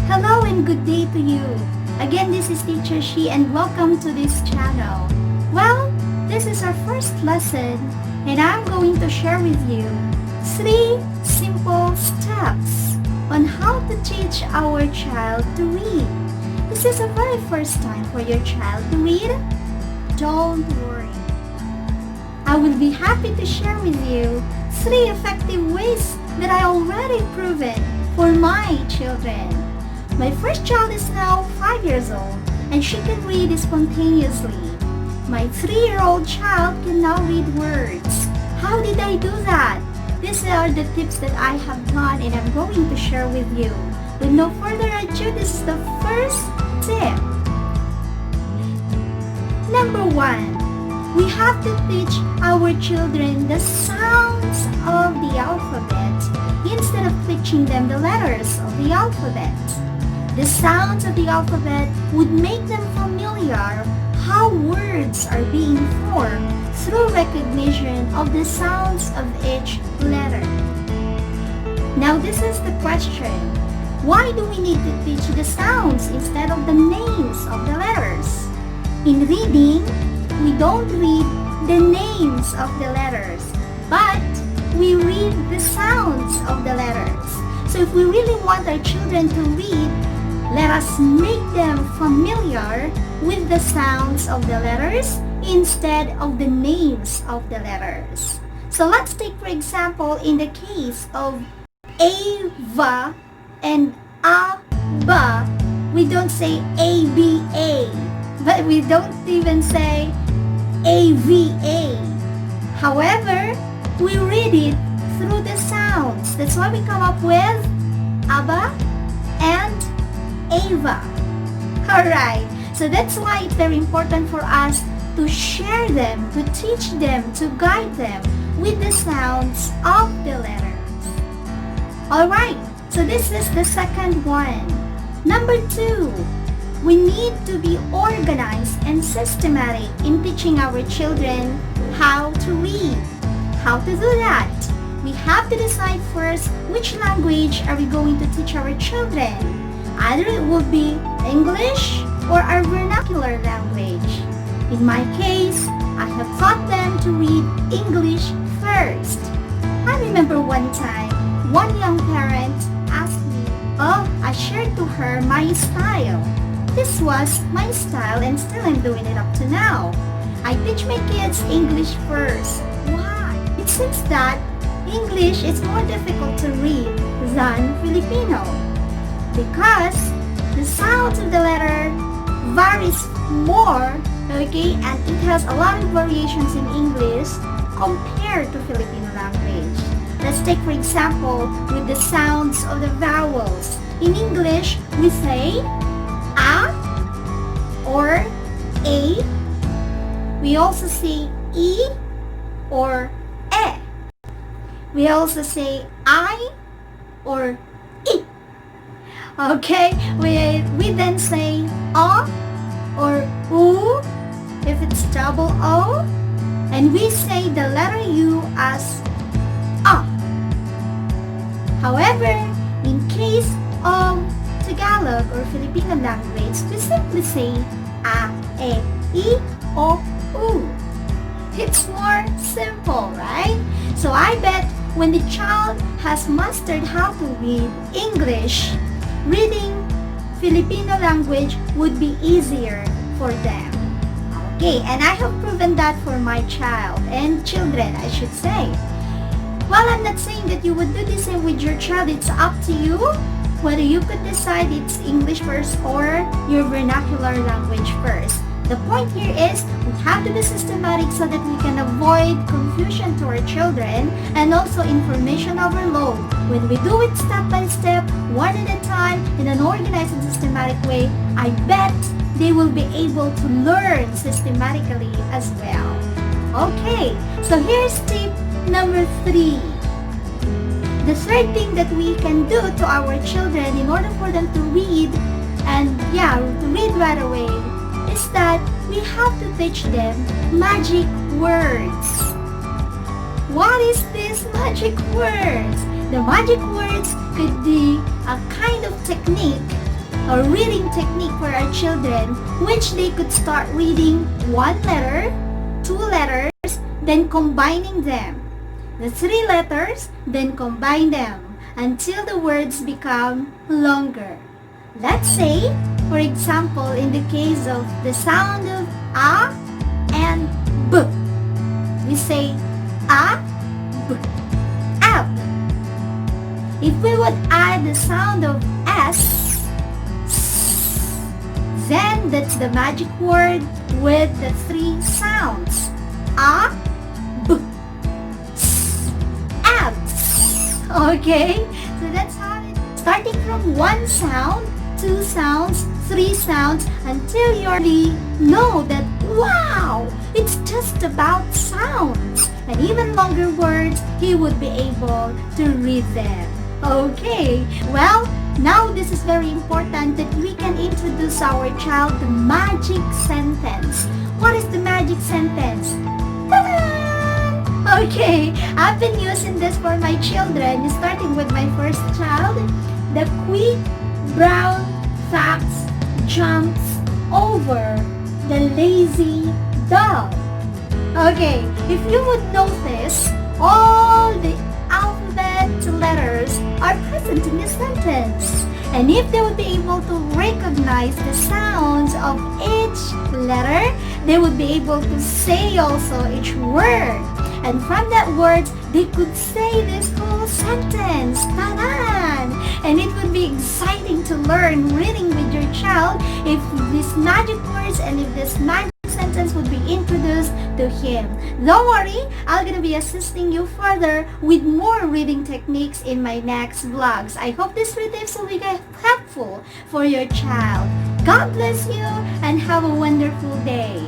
Hello and good day to you. Again, this is Teacher Shie and welcome to this channel. Well, this is our first lesson and I'm going to share with you 3 simple steps on how to teach our child to read. Is this the very first time for your child to read? Don't worry. I will be happy to share with you 3 effective ways that I already proven for my children. My first child is now 5 years old and she can read spontaneously. My 3-year-old child can now read words. How did I do that? These are the tips that I have done and I'm going to share with you. With no further ado, this is the first tip. Number 1, we have to teach our children the sounds of the alphabet instead of teaching them the letters of the alphabet. The sounds of the alphabet would make them familiar how words are being formed through recognition of the sounds of each letter. Now this is the question. Why do we need to teach the sounds instead of the names of the letters? In reading, we don't read the names of the letters, but we read the sounds of the letters. So if we really want our children to read, let us make them familiar with the sounds of the letters instead of the names of the letters. So let's take for example in the case of Ava and Aba, we don't say ABA, but we don't even say AVA. However, we read it through the sounds. That's why we come up with Aba and Ava. Alright, so that's why it's very important for us to share them, to teach them, to guide them with the sounds of the letters. Alright, so this is the second one. Number 2, we need to be organized and systematic in teaching our children how to read. How to do that? We have to decide first which language are we going to teach our children. Either it will be English or our vernacular language. In my case, I have taught them to read English first. I remember one time, one young parent asked me, I shared to her my style. This was my style and still I'm doing it up to now. I teach my kids English first. Why? It seems that English is more difficult to read than Filipino, because the sounds of the letter varies more, okay, and it has a lot of variations in English compared to Filipino language. Let's take for example with the sounds of the vowels. In English, we say A or A. We also say E or E. We also say I or I. Okay, we then say O or U if it's double O, and we say the letter U as A. However, in case of Tagalog or Filipino language, we simply say A, E, I, O, U. It's more simple, right? So I bet when the child has mastered how to read English, reading Filipino language would be easier for them. Okay, and I have proven that for my child and children, I should say. Well, I'm not saying that you would do the same with your child. It's up to you whether you could decide it's English first or your vernacular language first. The point here is we have to be systematic so that we can avoid confusion to our children and also information overload. When we do it step by step, one at a time, in an organized and systematic way, I bet they will be able to learn systematically as well. Okay, so here's tip number 3. The third thing that we can do to our children in order for them to read and to read right away is that we have to teach them magic words. What is this magic words? The magic words could be a kind of technique a reading technique for our children, which they could start reading one letter, two letters, then combining them. The three letters, then combine them until the words become longer. Let's say, for example, in the case of the sound of A and B, we say A, B, ab. If we would add the sound of S, then that's the magic word with the three sounds. A, B, S, abs. Okay? So that's how it is. Starting from one sound, two sounds, three sounds, until you really know that, wow, it's just about sounds. And even longer words, he would be able to read them. Okay, well, now this is very important that we can introduce our child the magic sentence. What is the magic sentence? Ta-da! Okay, I've been using this for my children, starting with my first child. The quick brown fox jumps over the lazy dog. Okay, if you would notice, all the alphabet letters are present in this sentence. And if they would be able to recognize the sounds of each letter, they would be able to say also each word. And from that word, they could say this whole sentence. Ta-da! And it would be exciting to learn reading with your child if these magic words and if this magic sentence would be introduced to him. Don't worry, I'm going to be assisting you further with more reading techniques in my next vlogs. I hope these three tips will be helpful for your child. God bless you and have a wonderful day.